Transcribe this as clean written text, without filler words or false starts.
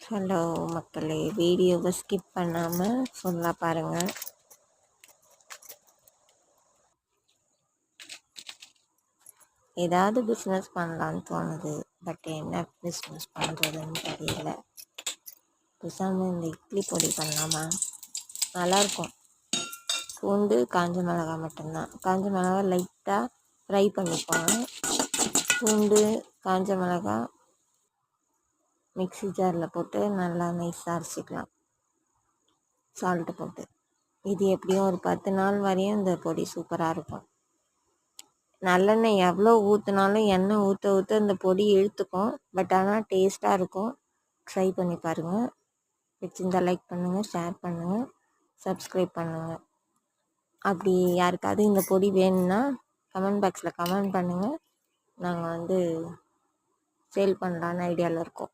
Hello மக்களே, வீடியோவை skip பண்ணாமல் ஃபுல்லாக பாருங்கள். ஏதாவது பிஸ்னஸ் பண்ணலான்னு தோணுது, பட் என்ன பிஸ்னஸ் பண்ணுறதுன்னு தெரியல. பேசாமல் இந்த இட்லி பொடி பண்ணலாமா? நல்லாயிருக்கும். பூண்டு காஞ்ச மிளகாய் மட்டும்தான். காஞ்ச மிளகாய் லைட்டாக ஃப்ரை பண்ணிப்போங்க. பூண்டு காஞ்ச மிளகாய் மிக்ஸி ஜாரில் போட்டு நல்லா நைஸாக அரைச்சிக்கலாம், சால்ட்டு போட்டு. இது எப்படியும் ஒரு 10 நாள் வரையும் இந்த பொடி சூப்பராக இருக்கும். நல்லெண்ணெய் எவ்வளோ ஊற்றினாலும் எண்ணெய் ஊற்ற ஊற்ற இந்த பொடி இழுத்துக்கும், பட் ஆனால் டேஸ்ட்டாக இருக்கும். ட்ரை பண்ணி பாருங்கள். பிடிச்சிருந்தா லைக் பண்ணுங்கள், ஷேர் பண்ணுங்கள், சப்ஸ்கிரைப் பண்ணுங்கள். அப்படி யாருக்காவது இந்த பொடி வேணும்னா கமெண்ட் பாக்ஸில் கமெண்ட் பண்ணுங்கள். நாங்கள் சேல் பண்ணலான்னு ஐடியாவில் இருக்கோம்.